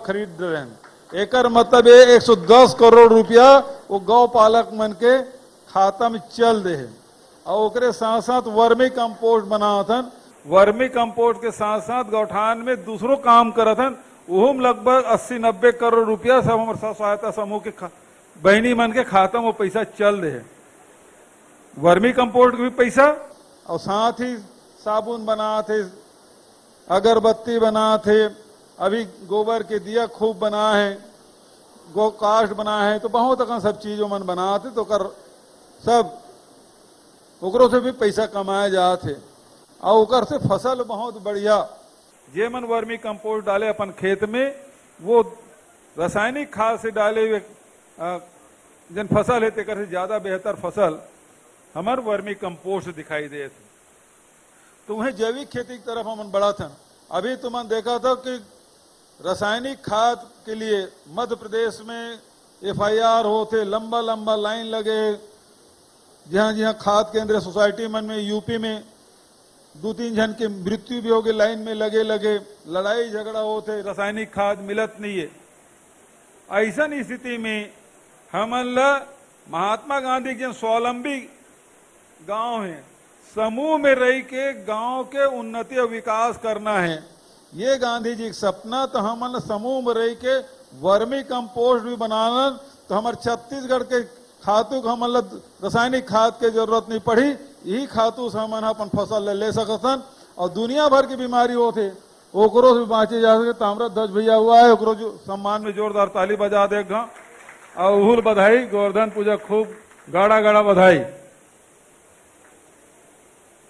खरीद रहे हैं। एकर मतलब ये 110 करोड़ रुपया वो गौ पालक मन के खाता में चल दे है। और ओकरे साथ साथ वर्मी कंपोस्ट बनावत हन। वर्मी कंपोस्ट के साथ साथ गौठान में दूसरों काम करत हन। उहम लगभग 80-90 करोड़ रुपया सब हमारे स्व सहायता समूह के बहनी मन के खाता में वो पैसा चल दे है। वर्मी कंपोस्ट के भी पैसा और साथ ही साबुन बना थे, अगरबत्ती बना थे, अभी गोबर के दिया खूब बना है, गो कास्ट बना है, तो बहुत अकन सब चीजों मन बना थे। तो कर सब ओकरों से भी पैसा कमाए जाते और ओकर से फसल बहुत बढ़िया। जे मन वर्मी कंपोस्ट डाले अपन खेत में, वो रासायनिक खाद से डाले हुए जन फसल है तेकर से ज्यादा बेहतर फसल हमार वर्मी कंपोस्ट दिखाई दे थे। तो वह जैविक खेती की तरफ हम बढ़ा था। अभी तुमने देखा था कि रासायनिक खाद के लिए मध्य प्रदेश में FIR होते, लंबा लंबा लाइन लगे, जहां जहां खाद केंद्र सोसाइटी मन में यूपी में 2-3 जन की मृत्यु भी हो गई, लाइन में लगे लगे लड़ाई झगड़ा होते, रासायनिक खाद मिलत नहीं है। ऐसा स्थिति में हमन महात्मा गांधी के स्वावलंबी गांव है, समूह में रह के गांव के उन्नति और विकास करना है, ये गांधी जी का सपना। तो हमन समूह में रह के वर्मी कंपोस्ट भी बनाना। तो हमारे छत्तीसगढ़ के खातू को हमन रासायनिक खाद के जरूरत नहीं पड़ी, यही खातू से हमन अपन फसल ले सकतन और दुनिया भर की बीमारी होते ओकरों से भी बाँचे जा सके। ताम्रध्वज भैया हुआ है, ओकरो जो सम्मान में जोरदार ताली बजा दे और उहुल बधाई, गोवर्धन पूजा खूब गाड़ा गाड़ा बधाई।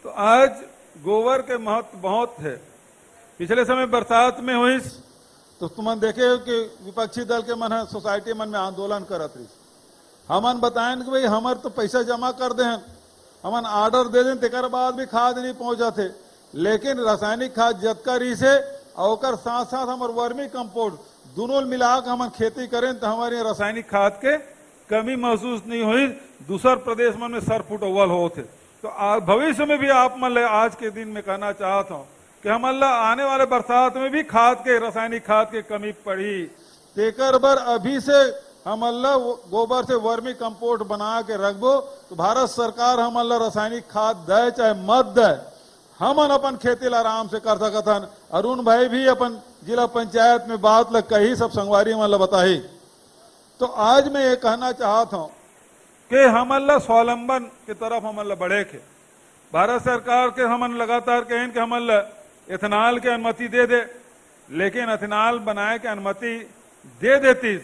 तो आज गोबर के महत्व बहुत है। पिछले समय बरसात में हुई तो तुमन देखे हो कि विपक्षी दल के मन सोसाइटी मन में आंदोलन करत रही। हमन बताएं कि भाई हमार तो पैसा जमा कर दे, हमन ऑर्डर दे दें, तेकर बाद भी खाद नहीं पहुंचा थे। लेकिन रासायनिक खाद जतका रही से और साथ साथ हमारे वर्मी कंपोस्ट दोनों मिला के हम खेती करें तो हमारे रासायनिक खाद के कमी महसूस नहीं हुई। दूसर प्रदेश मन में सर फुट अव्वल होते। तो भविष्य में भी आप मन आज के दिन में कहना चाहता हूँ कि हम आने वाले बरसात में भी खाद के रासायनिक खाद के कमी पड़ी। तेकर बर अभी से हम गोबर से वर्मी कंपोस्ट बना के रखबो तो भारत सरकार हम रासायनिक खाद दे चाहे मत दे, हमन अपन खेती ला आराम से कर सकथन। अरुण भाई भी अपन जिला पंचायत में बात लग कही, सब संगवारी मन बताही। तो आज मैं ये कहना चाहता हूँ कि हमन स्वावलंबन की तरफ हमन बढ़े के भारत सरकार के हमन लगातार कहें कि हमन एथेनॉल के अनुमति दे दे, लेकिन एथेनॉल बनाए के अनुमति दे देती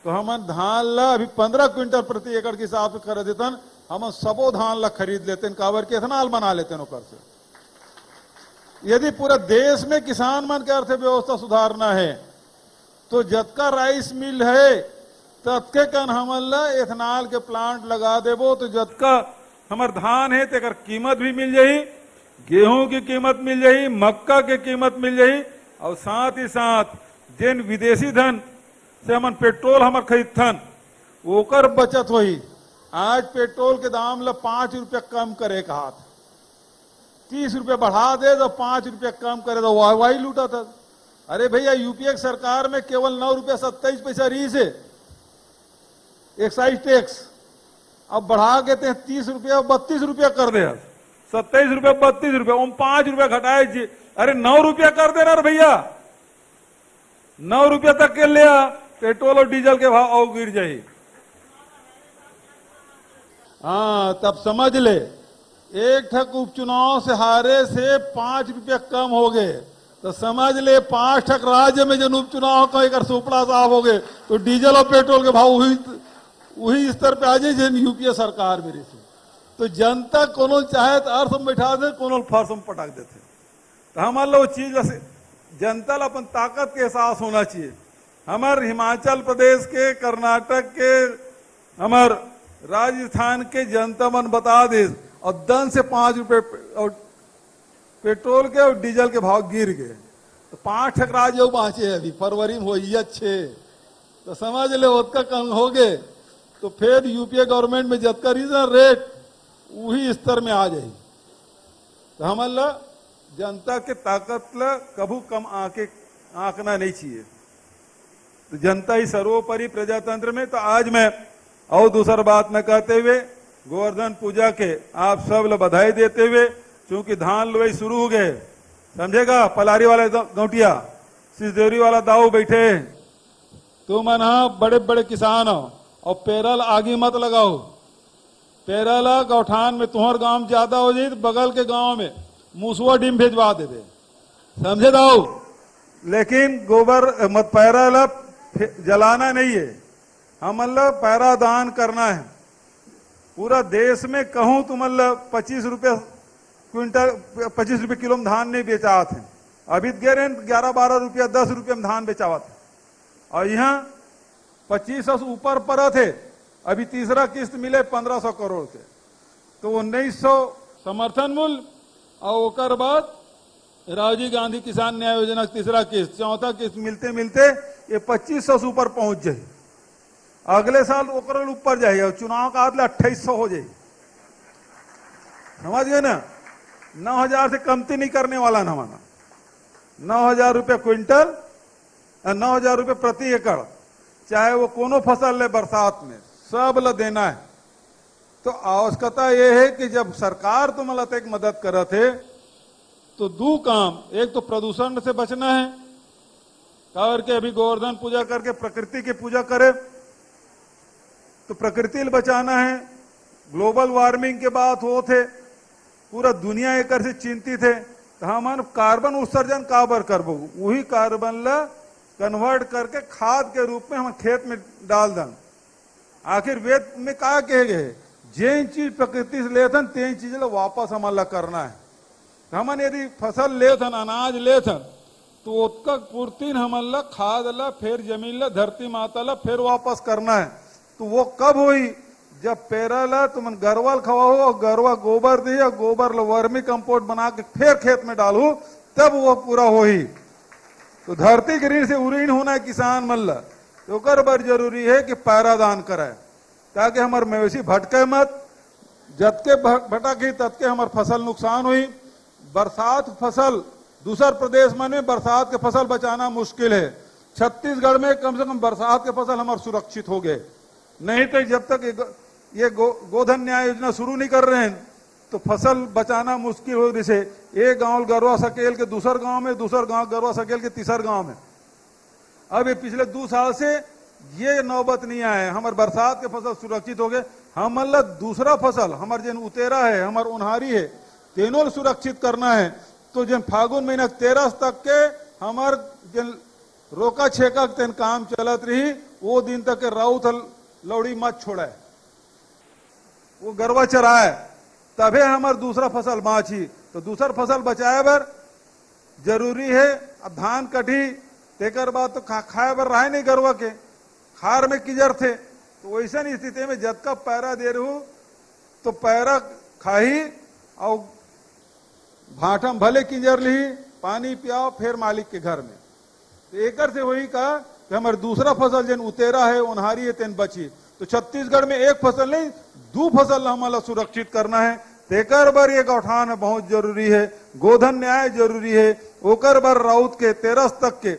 तो हमन धान ला अभी 15 क्विंटल प्रति एकड़ के हिसाब से कर देतन, हम सबो धान ला खरीद लेते काबर के एथेनॉल बना लेते ओकर से। यदि पूरा देश में किसान मन के अर्थव्यवस्था सुधारना है तो जतका राइस मिल है ततके कन हमन ला एथेनॉल के प्लांट लगा देबो तो जतका हमार धान है तेकर कीमत भी मिल जाही, गेहूं की कीमत मिल जाही, मक्का की कीमत मिल जाही और साथ ही साथ जिन विदेशी धन से हमन पेट्रोल हमर खरीदथन ओकर बचत होही। आज पेट्रोल के दाम ला 5 रुपया कम करे कहा, 30 रुपया बढ़ा दे तो 5 रुपया कम करे तो वाई लूटा था। अरे भैया यूपीए सरकार में केवल 9 रुपया 27 पैसा रही से एक्साइज टैक्स, अब बढ़ा के 30 रुपया 32 रुपया कर दे, 27 रुपया 32 रुपया, 5 रुपया घटाए जी। अरे 9 रुपया कर दे रहा भैया, 9 रुपया तक के लिया पेट्रोल और डीजल के भाव और गिर जाए। हाँ तब समझ ले, एक ठक उपचुनाव से हारे से 5 रुपया कम हो गए तो समझ ले 5 ठक राज्य में जन उपचुनाव का एक सुपड़ा साफ हो गए तो डीजल और पेट्रोल के भाव वही स्तर पे आ जाए जिन यूपीए सरकार मेरी से। तो जनता कोनो चाहे तो अर्थ में बैठा दे, कोनो फर्श में पटक देते। तो हमारे वो चीज जनता ला अपन ताकत के एहसास होना चाहिए। हमारे हिमाचल प्रदेश के, कर्नाटक के, हमार राजस्थान के जनता मन बता दे और दन से 5 रुपए और पेट्रोल के और डीजल के भाव गिर गए तो 5 ठक राज्य बाँचे अभी फरवरी में हो अच्छे। तो समझ ले उतका कम हो गए तो फिर यूपीए गवर्नमेंट में जतका रीजनल रेट वही स्तर में आ जाए। तो हमन जनता के ताकत ला कभू कम आंकना नहीं चाहिए। तो जनता ही सर्वोपरि प्रजातंत्र में। तो आज मैं और दूसरा बात न कहते हुए गोवर्धन पूजा के आप सब लोग बधाई देते हुए, क्योंकि धान लुवाई शुरू हो गए, समझेगा, पलारी वाला गौटिया सिसदेवरी वाला दाऊ बैठे, तुम ना बड़े बड़े किसान हो और पेरल आगे मत लगाओ। पेरल गौठान में तुम्हार गांव ज्यादा हो जाए तो बगल के गांव में मूसुआ डीम भेजवा देते, समझे दाऊ। लेकिन गोबर मत पैरा जलाना नहीं है, हम मतलब पैरा दान करना है। पूरा देश में कहूं तो मतलब 25 रुपये क्विंटल 25 रुपये किलो में धान नहीं बेचा थे, अभी गिरे 11-12 रुपया 10 रुपये में धान बेचावा थे, और यहाँ 2500 से ऊपर पर थे। अभी तीसरा किस्त मिले 1500 करोड़ के, तो 1900 समर्थन मूल्य, और ओकर बाद राजीव गांधी किसान न्याय योजना तीसरा किस्त, चौथा किस्त मिलते मिलते ये 2500 से ऊपर पहुंच जाए। अगले साल ओकर ऊपर जाए और चुनाव का आदले 2800 हो जाए, समझ गए ना। 9000 से कमती नहीं करने वाला ना माना, 9000 रुपये क्विंटल, 9000 रुपये प्रति एकड़, चाहे वो कोनो फसल ले बरसात में, सब ल देना है। तो आवश्यकता यह है कि जब सरकार तुम्हारा तक मदद कर थे तो दो काम, एक तो प्रदूषण से बचना है, करके अभी गोवर्धन पूजा करके प्रकृति की पूजा करे, तो प्रकृति बचाना है। ग्लोबल वार्मिंग के बात हो थे, पूरा दुनिया एक से चिंतित है, तो हम कार्बन उत्सर्जन काबर करबो, वही कार्बन ला कन्वर्ट करके खाद के रूप में हम खेत में डाल दें। आखिर वेद में कहा कहे गए, जिन चीज प्रकृति से लेथन तेन चीज ला वापस हमारा करना है। हमन यदि फसल लेथन, अनाज लेथन, तो उसका पूर्ति हमारा खाद ला फिर जमीन ला, धरती माता ला फिर वापस करना है। तो वो कब हुई, जब पेरा ला तुम गरवा खवाओ और गरवा गोबर दी, और गोबर ला वर्मी कंपोस्ट बना के फिर खेत में डालो, तब वो पूरा हो ही। तो धरती के ऋण से उऋण होना किसान मल्ला, तो ओकर बर जरूरी है कि पैरा दान कराए, ताकि हमारे मवेशी भटके मत, जतके भटक ही ततके हमार फसल नुकसान हुई। बरसात फसल दूसर प्रदेश में बरसात के फसल बचाना मुश्किल है, छत्तीसगढ़ में कम से कम बरसात के फसल हमारे सुरक्षित हो गए। नहीं तो जब तक ये गोधन न्याय योजना शुरू नहीं कर रहे हैं तो फसल बचाना मुश्किल हो। जैसे एक गांव गरवा सकेल के दूसर गांव में, दूसर गांव गरवा सकेल के तीसर गांव में। अब ये पिछले 2 साल से ये नौबत नहीं आए, हमारे बरसात के फसल सुरक्षित हो गए। हम मतलब दूसरा फसल हमारे जिन उतेरा है, हमारे उन्हारी है, तीनों सुरक्षित करना है। तो जिन फागुन महीना 13 तक के हमार जिन रोका छेका तेन काम चलत रही, वो दिन तक के राउत लौड़ी मत छोड़े, वो गरवा चराए, तबे हमार दूसरा फसल बाँची। तो दूसरा फसल बचाए बर जरूरी है। अब धान कटी तेकर बाद तो खाए बर रहे नहीं गरवा के, खार में किजर थे, तो वैसा स्थिति में जब का पैरा दे रहू तो पैरा खाही और भाटम भले किंजर ली, पानी पियाओ फिर मालिक के घर में। तो एकर से वही कहा कि हमारे दूसरा फसल जिन उतेरा है, उन्हारी है, तेन बची। तो छत्तीसगढ़ में एक फसल नहीं 2 फसल हमारा सुरक्षित करना है। तेकर बर ये गौठान बहुत जरूरी है, गोधन न्याय जरूरी है। ओकर बर राउत के 13 तक के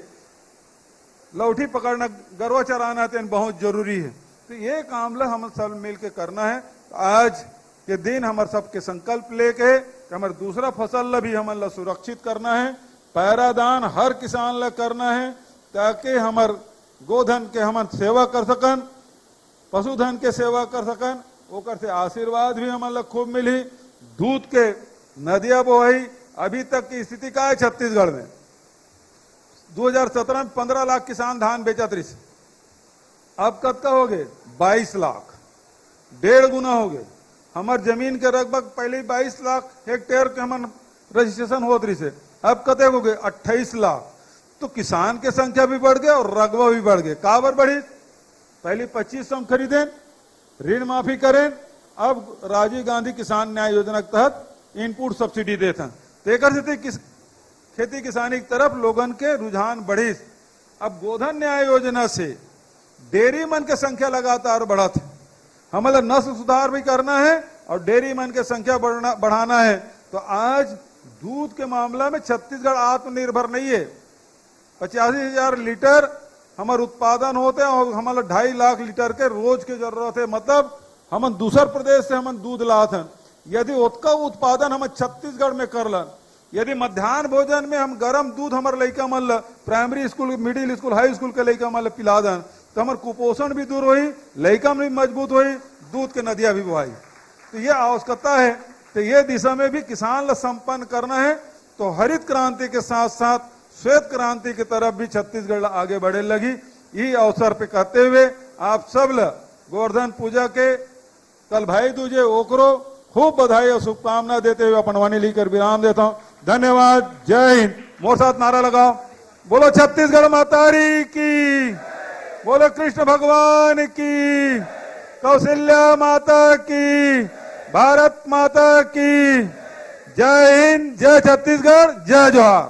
लौठी पकड़ना, गरवा चराना तेन बहुत जरूरी है। तो ये काम ला हम सब मिल के करना है। आज के दिन हमारे सबके संकल्प लेके कि हमारे दूसरा फसल ला भी हमारा सुरक्षित करना है। पैरादान हर किसान ला करना है, ताकि हमार गोधन के हम सेवा कर सकन, पशुधन के सेवा कर सकन, ओकर से आशीर्वाद भी हमारा खूब मिली। दूध के नदियां बोही। अभी तक की स्थिति का है छत्तीसगढ़ में 2017 में 15 लाख किसान धान बेचा रही, अब कब का हो गए 22 लाख, 1.5 गुना हो गए। हमार जमीन के लगभग पहले 22 लाख हेक्टेयर के हमार रजिस्ट्रेशन होत रही से, अब कते हो गए 28 लाख। तो किसान के संख्या भी बढ़ गए और रकबा भी बढ़ गए। काबर बढ़ी, पहले 2500 में खरीदें, ऋण माफी करें, अब राजीव गांधी किसान न्याय योजना के तहत इनपुट सब्सिडी देते। खेती किसानी की तरफ लोगन के रुझान बढ़ी। अब गोधन न्याय योजना से डेयरी मन के संख्या लगातार बढ़ा थे। हमारा नस्ल सुधार भी करना है और डेयरी मन के संख्या बढ़ाना है। तो आज दूध के मामला में छत्तीसगढ़ आत्मनिर्भर नहीं है। 85,000 लीटर हमारे उत्पादन होते हैं और हमारा 2.5 लाख लीटर के रोज की जरूरत है। मतलब हम दूसर प्रदेश से हम दूध लात हैं। यदि उसका उत्पादन हम छत्तीसगढ़ में कर लन, यदि मध्यान्ह भोजन में हम गरम दूध हमारे लड़का मन primary school, middle school, high school के लड़का मन पिला दें तो हमारे कुपोषण भी दूर हुई, लड़का भी मजबूत हुई, दूध के नदियां भी बहाई। तो ये आवश्यकता है। तो ये दिशा में भी किसान ला संपन्न करना है। तो हरित क्रांति के साथ साथ श्वेत क्रांति की तरफ भी छत्तीसगढ़ आगे बढ़े लगी। ये अवसर पे कहते हुए आप सब ला गोवर्धन पूजा के कल भाई दूजे ओकरो खूब बधाई और शुभकामना देते हुए अपन वाणी लेकर विराम देता हूं। धन्यवाद। जय हिंद। मोर साथ नारा लगाओ, बोलो छत्तीसगढ़ मातारी की, बोलो कृष्ण भगवान की, कौशल्या माता की, भारत माता की। जय हिंद, जय छत्तीसगढ़, जय जोहार।